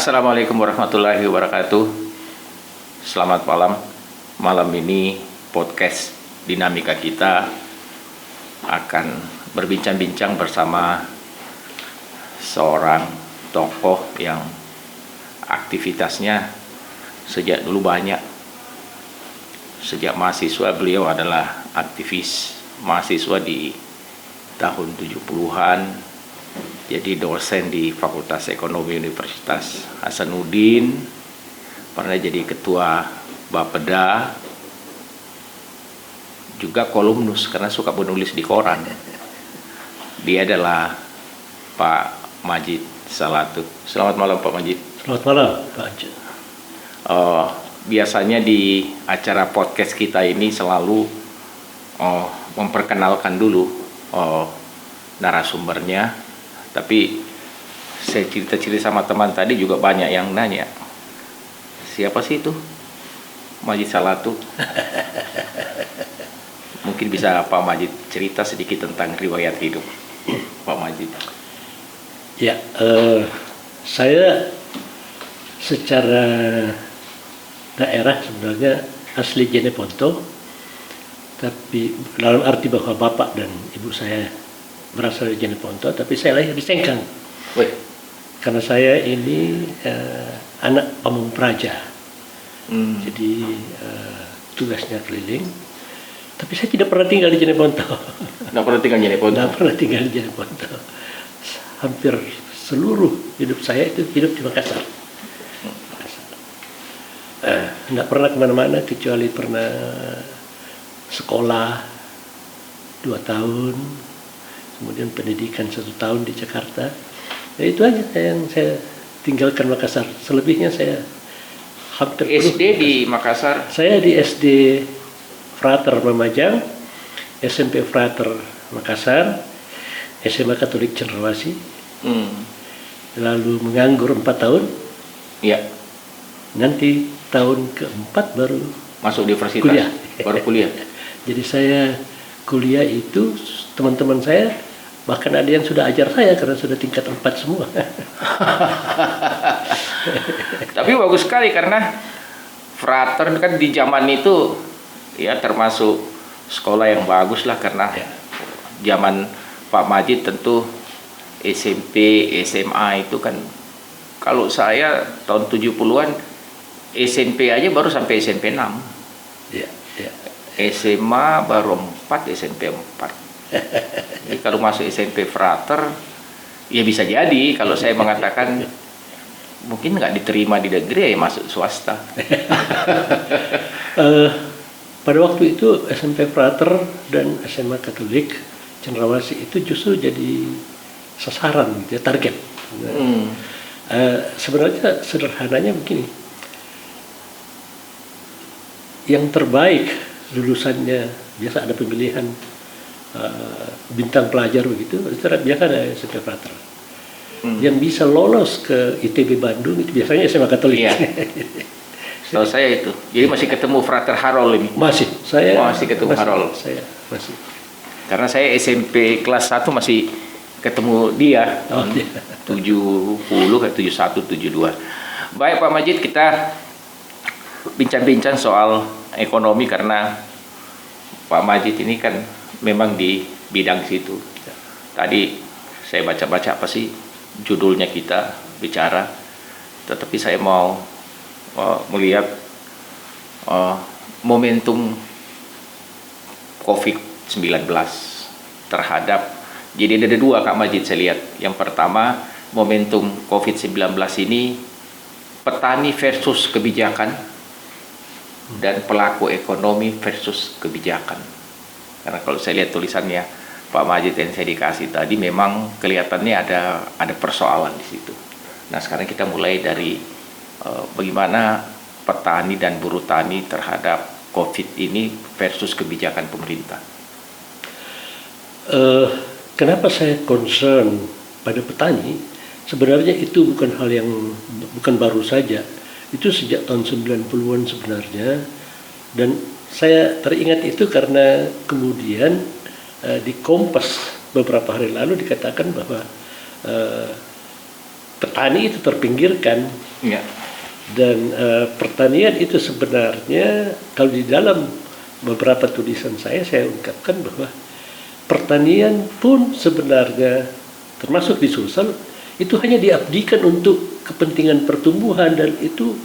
Assalamualaikum warahmatullahi wabarakatuh. Selamat malam. Malam ini podcast Dinamika kita akan berbincang-bincang bersama seorang tokoh yang aktivitasnya sejak dulu banyak. Sejak mahasiswa beliau adalah aktivis mahasiswa di tahun 70-an. Jadi dosen di Fakultas Ekonomi Universitas Hasanuddin, pernah jadi ketua Bapeda, juga kolumnus karena suka menulis di koran. Dia adalah Pak Majid Salatu. Selamat malam Pak Majid. Selamat malam Pak Anca. Biasanya di acara podcast kita ini selalu memperkenalkan dulu narasumbernya. Tapi saya cerita-cerita sama teman tadi juga banyak yang nanya, siapa sih itu Majid Salatu? Mungkin bisa Pak Majid cerita sedikit tentang riwayat hidup Pak Majid. Ya, saya secara daerah sebenarnya asli Jeneponto, tapi dalam arti bahwa bapak dan ibu saya berasal dari Jeneponto, tapi saya lahir di Sengkang. Wih. Karena saya ini anak pamung praja. Jadi tugasnya keliling. Tapi saya tidak pernah tinggal di Jeneponto. Nggak pernah tinggal di Jeneponto? Nggak pernah tinggal di Jeneponto. Hampir seluruh hidup saya itu hidup di Makassar. Nggak pernah kemana-mana kecuali pernah sekolah 2 tahun. Kemudian pendidikan 1 tahun di Jakarta. Ya, itu aja yang saya tinggalkan Makassar. Selebihnya saya hampir SD di Makassar? Saya di SD Frater Mamajang, SMP Frater Makassar, SMA Katolik Cenderawasih. Lalu menganggur 4 tahun. Iya. Nanti tahun keempat baru masuk universitas. Kuliah. Baru kuliah. Jadi saya kuliah itu teman-teman saya bahkan ada yang sudah ajar saya karena sudah tingkat 4 semua. Tapi bagus sekali karena Frater kan di zaman itu ya termasuk sekolah yang bagus lah karena zaman Pak Majid tentu SMP, SMA itu kan kalau saya tahun 70-an SMP aja baru sampai SMP 6. Ya, ya. SMA baru 4, SMP 4. Jadi kalau masuk SMP Frater, ya bisa jadi kalau saya mengatakan mungkin nggak diterima di negeri ya masuk swasta. Pada waktu itu SMP Frater dan SMA Katolik Cenderawasih itu justru jadi sasaran gitu ya, target. Sebenarnya sederhananya begini, yang terbaik lulusannya biasa ada pemilihan bintang pelajar begitu, itu biasa ada SMP Frater. Yang bisa lolos ke ITB Bandung itu biasanya SMA Katolik. Iya. Tahu saya itu. Jadi masih ketemu Frater Harol ini. Masih, saya masih ketemu Harol. Saya masih. Karena saya SMP kelas 1 masih ketemu dia. Oh, iya. 70 kayak 71 72. Baik Pak Majid, kita bincang-bincang soal ekonomi karena Pak Majid ini kan memang di bidang situ. Tadi saya baca-baca apa sih judulnya kita bicara, tetapi saya mau melihat momentum COVID-19 terhadap, jadi ada 2 Kak Majid saya lihat. Yang pertama, momentum COVID-19 ini petani versus kebijakan dan pelaku ekonomi versus kebijakan. Karena kalau saya lihat tulisannya Pak Majid yang saya dikasih tadi, memang kelihatannya ada persoalan di situ. Nah sekarang kita mulai dari bagaimana petani dan buruh tani terhadap COVID ini versus kebijakan pemerintah. Kenapa saya concern pada petani? Sebenarnya itu bukan hal yang bukan baru saja. Itu sejak tahun 90-an sebenarnya. Dan saya teringat itu karena kemudian di Kompas beberapa hari lalu dikatakan bahwa petani itu terpinggirkan Ya. Dan pertanian itu sebenarnya kalau di dalam beberapa tulisan saya ungkapkan bahwa pertanian pun sebenarnya termasuk di Sulsel itu hanya diabdikan untuk kepentingan pertumbuhan, dan itu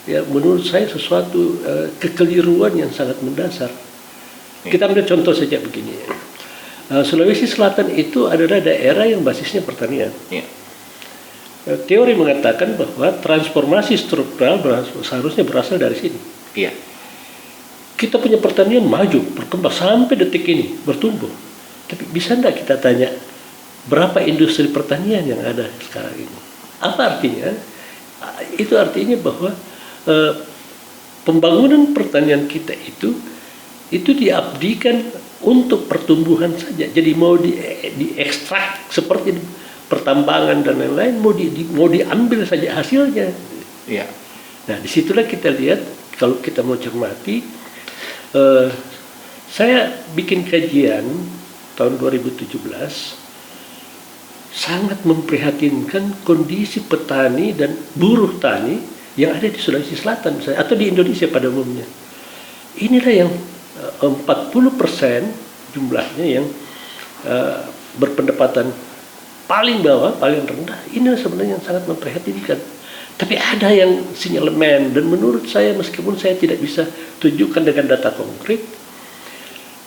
ya menurut saya sesuatu kekeliruan yang sangat mendasar. Kita ambil contoh saja begini. Sulawesi Selatan itu adalah daerah yang basisnya pertanian. Ya. Teori mengatakan bahwa transformasi struktural seharusnya berasal dari sini. Iya. Kita punya pertanian maju, berkembang sampai detik ini, bertumbuh. Tapi bisa enggak kita tanya berapa industri pertanian yang ada sekarang ini? Apa artinya? Itu artinya bahwa pembangunan pertanian kita itu diabdikan untuk pertumbuhan saja. Jadi mau diekstrak seperti pertambangan dan lain-lain, mau diambil saja hasilnya. Iya. Nah, disitulah kita lihat kalau kita mau cermati. Saya bikin kajian tahun 2017 sangat memprihatinkan kondisi petani dan buruh tani yang ada di Sulawesi Selatan misalnya, atau di Indonesia pada umumnya. Inilah yang 40% jumlahnya yang berpendapatan paling bawah, paling rendah. Ini sebenarnya yang sangat memprihatinkan. Tapi ada yang sinyalemen, dan menurut saya meskipun saya tidak bisa tunjukkan dengan data konkret,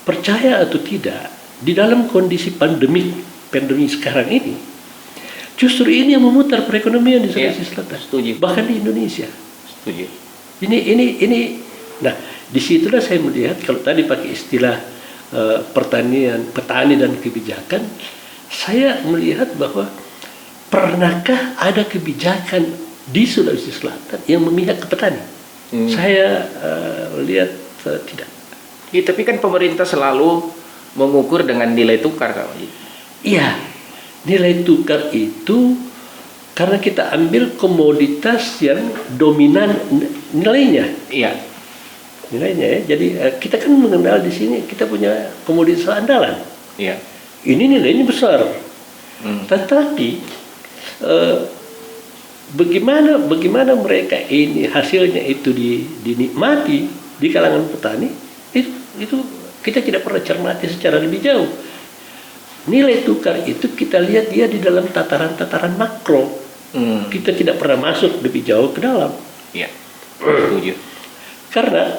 percaya atau tidak, di dalam kondisi pandemi sekarang ini, justru ini yang memutar perekonomian di Sulawesi Selatan. Setuju. Bahkan di Indonesia. Setuju. Ini. Nah, disitulah saya melihat kalau tadi pakai istilah petani dan kebijakan, saya melihat bahwa pernahkah ada kebijakan di Sulawesi Selatan yang memihak ke petani? Saya lihat tidak. Ya, tapi kan pemerintah selalu mengukur dengan nilai tukar, Kak Majid. Iya, nilai tukar itu karena kita ambil komoditas yang dominan nilainya. Iya. Nilainya ya. Jadi kita kan mengenal di sini kita punya komoditas andalan. Iya. Ini nilainya besar. Tetapi bagaimana mereka ini hasilnya itu dinikmati di kalangan petani, itu kita tidak pernah cermati secara lebih jauh. Nilai tukar itu kita lihat dia di dalam tataran-tataran makro. Kita tidak pernah masuk lebih jauh ke dalam. Iya. Setuju. Karena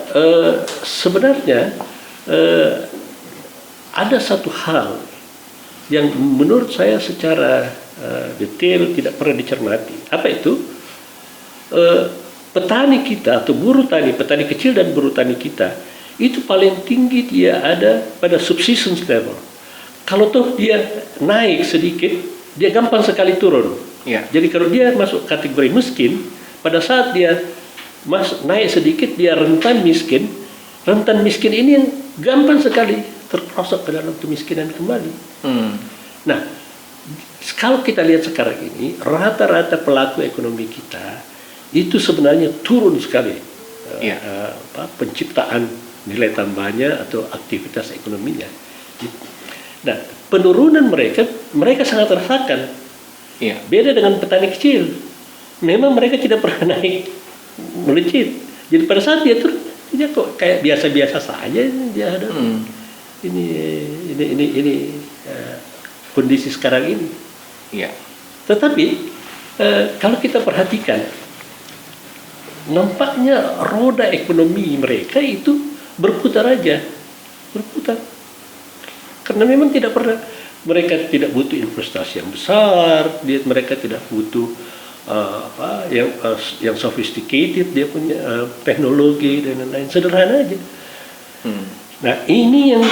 sebenarnya ada satu hal yang menurut saya secara detail tidak pernah dicermati. Apa itu? Petani kita atau buruh tani, petani kecil dan buruh tani kita itu paling tinggi dia ada pada subsistence level. Kalau toh dia naik sedikit, dia gampang sekali turun. Ya. Jadi kalau dia masuk kategori miskin, pada saat dia naik sedikit dia rentan miskin. Rentan miskin ini yang gampang sekali terperosok ke dalam kemiskinan kembali. Nah, kalau kita lihat sekarang ini, rata-rata pelaku ekonomi kita itu sebenarnya turun sekali penciptaan nilai tambahnya atau aktivitas ekonominya. Nah, penurunan mereka sangat rasakan. Iya. Beda dengan petani kecil. Memang mereka tidak pernah naik melejit. Jadi pada saat dia turun, dia kok kayak biasa-biasa saja dia ada. Ini kondisi sekarang ini. Iya. Tetapi kalau kita perhatikan, nampaknya roda ekonomi mereka itu berputar aja, berputar. Karena memang tidak pernah, mereka tidak butuh investasi yang besar, mereka tidak butuh yang sophisticated, dia punya teknologi dan lain-lain, sederhana aja. Nah, ini yang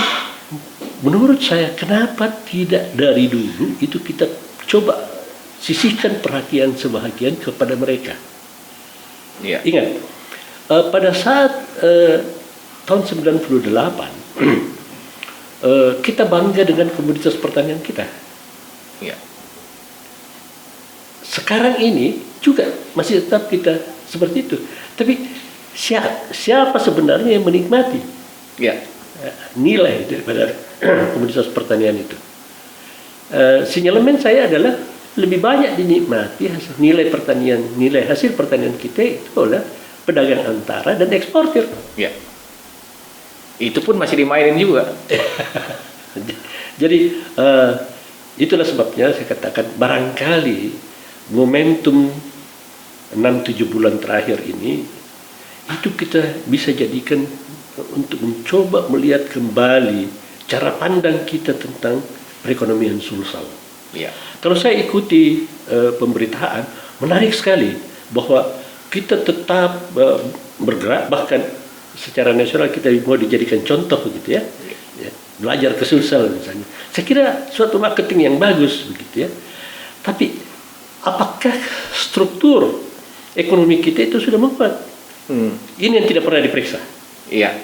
menurut saya kenapa tidak dari dulu itu kita coba sisihkan perhatian sebahagian kepada mereka. Ya. Ingat, pada saat tahun 98 kita bangga dengan komoditas pertanian kita. Ya. Sekarang ini juga masih tetap kita seperti itu. Tapi siapa sebenarnya yang menikmati nilai daripada komoditas pertanian itu? Sinyalemen saya adalah lebih banyak dinikmati nilai pertanian, nilai hasil pertanian kita itu oleh pedagang antara dan eksportir. Ya. Itu pun masih dimainin juga. Jadi itulah sebabnya saya katakan barangkali momentum 6-7 bulan terakhir ini itu kita bisa jadikan untuk mencoba melihat kembali cara pandang kita tentang perekonomian Sulsel. Ya. Kalau saya ikuti pemberitaan, menarik sekali bahwa kita tetap bergerak, bahkan secara nasional kita mau dijadikan contoh begitu ya. Ya, belajar ke Sulsel misalnya. Saya kira suatu marketing yang bagus begitu ya. Tapi apakah struktur ekonomi kita itu sudah membuat? Ini yang tidak pernah diperiksa. Iya.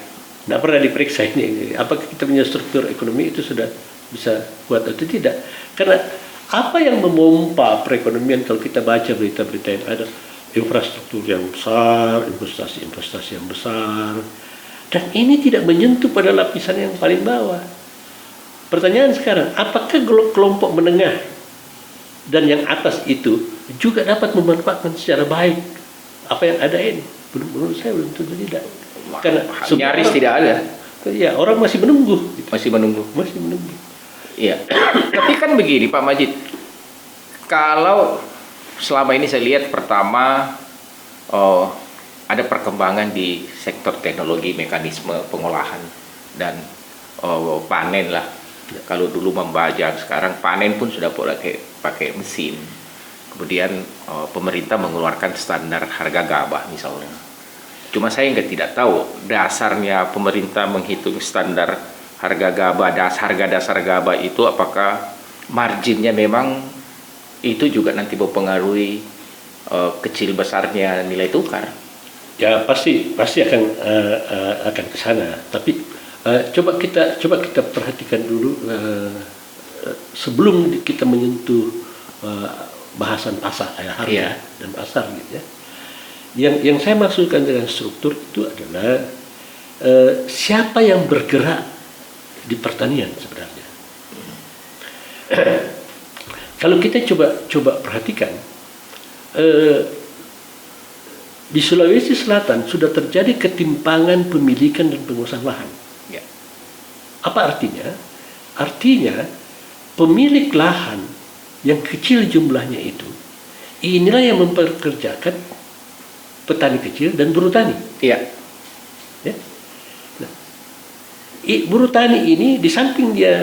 Tidak pernah diperiksa ini. Apakah kita punya struktur ekonomi itu sudah bisa kuat atau tidak? Karena apa yang memompa perekonomian kalau kita baca berita-berita yang ada, infrastruktur yang besar, investasi-investasi yang besar, dan ini tidak menyentuh pada lapisan yang paling bawah. Pertanyaan sekarang, apakah kelompok menengah dan yang atas itu juga dapat memanfaatkan secara baik apa yang ada ini? Menurut saya belum tentu tidak. Karena nyaris tidak ada. Ya, orang masih menunggu. Masih menunggu. Masih menunggu. Iya. Tapi kan begini Pak Majid, kalau selama ini saya lihat pertama ada perkembangan di sektor teknologi, mekanisme pengolahan dan panen lah. Kalau dulu membajak, sekarang panen pun sudah pakai mesin. Kemudian pemerintah mengeluarkan standar harga gabah misalnya. Cuma saya tidak tahu dasarnya pemerintah menghitung standar harga gabah, harga dasar gabah itu apakah marginnya memang itu juga nanti mempengaruhi kecil besarnya nilai tukar. Ya pasti akan ke sana. Tapi coba kita perhatikan dulu sebelum kita menyentuh bahasan pasar, harga dan pasar gitu ya. Yang saya maksudkan dengan struktur itu adalah siapa yang bergerak di pertanian sebenarnya. Kalau kita coba perhatikan, di Sulawesi Selatan sudah terjadi ketimpangan pemilikan dan penguasaan lahan. Ya. Apa artinya? Artinya pemilik lahan yang kecil jumlahnya itu, inilah yang memperkerjakan petani kecil dan buruh tani. Iya. Ya. Nah, buruh tani ini di samping dia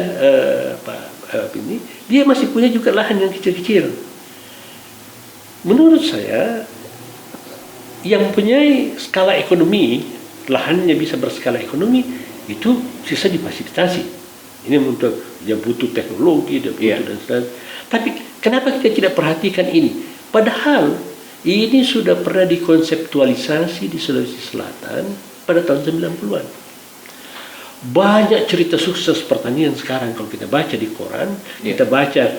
dia masih punya juga lahan yang kecil-kecil. Menurut saya, yang punya skala ekonomi, lahannya bisa berskala ekonomi, itu bisa difasilitasi. Ini untuk dia butuh teknologi, dia butuh dan sebagainya. Tapi kenapa kita tidak perhatikan ini? Padahal ini sudah pernah dikonseptualisasi di Sulawesi Selatan pada tahun 90-an. Banyak cerita sukses pertanian sekarang kalau kita baca di koran, kita baca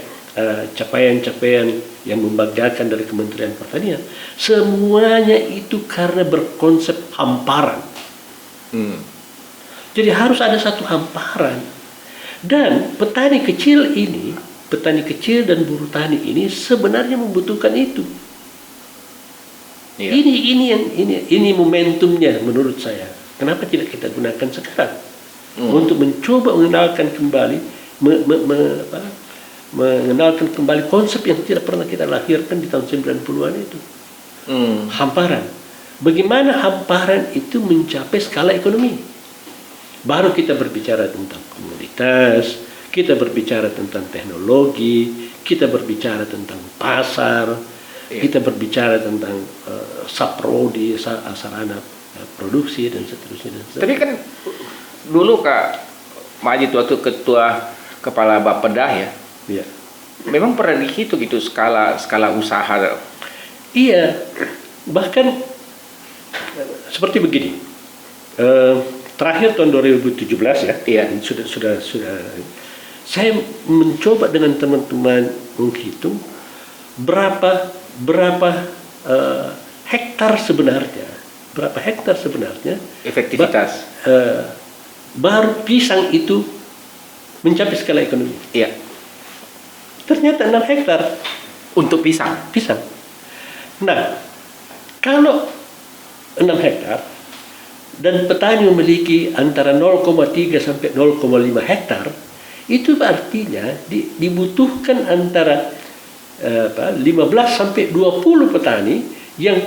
capaian-capaian yang membanggakan dari Kementerian Pertanian. Semuanya itu karena berkonsep hamparan. Jadi harus ada satu hamparan. Dan petani kecil dan buruh tani ini sebenarnya membutuhkan itu. Ya. Ini momentumnya menurut saya. Kenapa tidak kita gunakan sekarang untuk mencoba mengenalkan kembali mengenalkan kembali konsep yang tidak pernah kita lahirkan di tahun 90-an itu. Hamparan. Bagaimana hamparan itu mencapai skala ekonomi? Baru kita berbicara tentang komoditas, kita berbicara tentang teknologi, kita berbicara tentang pasar, kita berbicara tentang saprodi, sarana produksi dan seterusnya. Tapi kan dulu Kak Majid waktu ketua kepala Bappedah ya, memang pernah dihitung itu skala usaha. Iya, bahkan seperti begini. Terakhir tahun 2017 ya, sudah. Saya mencoba dengan teman-teman menghitung berapa hektar sebenarnya efektivitas baru pisang itu mencapai skala ekonomi. Iya. Ternyata 6 hektar. Untuk pisang. pisang. Nah, kalau 6 hektar dan petani memiliki antara 0,3 sampai 0,5 hektar, itu artinya dibutuhkan antara 15 sampai 20 petani yang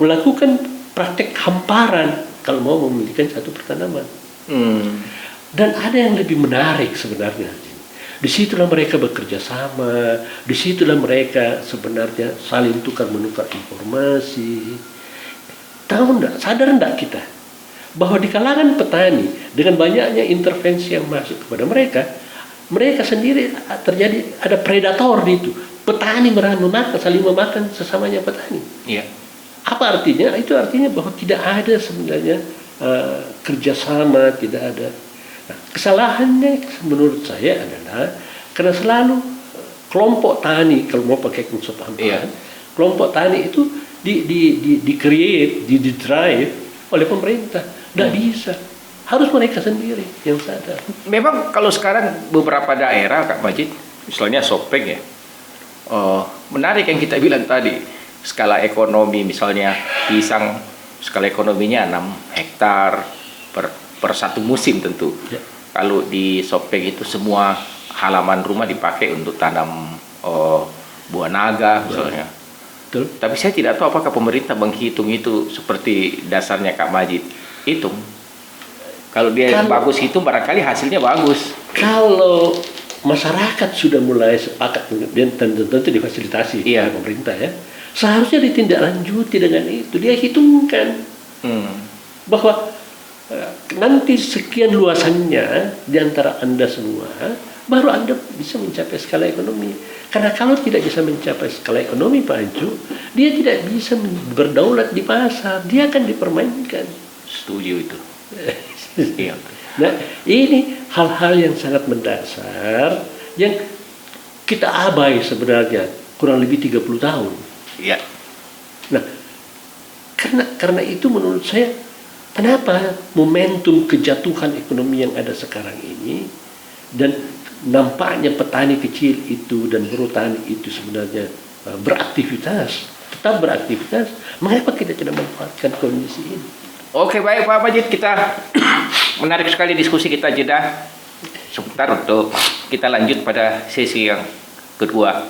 melakukan praktek hamparan kalau mau memiliki satu pertanaman. Dan ada yang lebih menarik sebenarnya. Disitulah mereka bekerja sama, disitulah mereka sebenarnya saling tukar-menukar informasi. Tahu enggak, sadar enggak kita bahwa di kalangan petani dengan banyaknya intervensi yang masuk kepada mereka sendiri terjadi ada predator di itu. Petani memakan, saling memakan sesamanya petani. Iya. Apa artinya? Itu artinya bahwa tidak ada sebenarnya kerjasama, tidak ada. Nah, kesalahannya menurut saya adalah karena selalu kelompok tani, kalau mau pakai konsep hamparan, kelompok tani itu di-create, di-drive oleh pemerintah. Tidak bisa. Harus mereka sendiri yang sadar. Memang kalau sekarang beberapa daerah, Kak Majid, misalnya Sopeng ya, menarik yang kita bilang tadi, skala ekonomi misalnya pisang, skala ekonominya 6 hektar per satu musim tentu. Ya. Kalau di Sopeng itu semua halaman rumah dipakai untuk tanam buah naga misalnya. Betul. Tapi saya tidak tahu apakah pemerintah menghitung itu seperti dasarnya Kak Majid. Hitung. Kalau dia bagus hitung barangkali hasilnya bagus. Kalau masyarakat sudah mulai sepakat dan tentu difasilitasi oleh pemerintah ya, seharusnya ditindaklanjuti dengan itu. Dia hitungkan bahwa nanti sekian luasannya di antara Anda semua, baru Anda bisa mencapai skala ekonomi. Karena kalau tidak bisa mencapai skala ekonomi, Pak Ancu, dia tidak bisa berdaulat di pasar. Dia akan dipermainkan. Setuju itu. Iya. Nah, ini hal-hal yang sangat mendasar yang kita abai sebenarnya kurang lebih 30 tahun. Iya. Nah, karena itu menurut saya kenapa momentum kejatuhan ekonomi yang ada sekarang ini dan nampaknya petani kecil itu dan buruh tani itu sebenarnya tetap beraktivitas, mengapa kita tidak memanfaatkan kondisi ini? Oke, baik Pak Majid, kita menarik sekali diskusi kita, jeda sebentar untuk kita lanjut pada sesi yang kedua.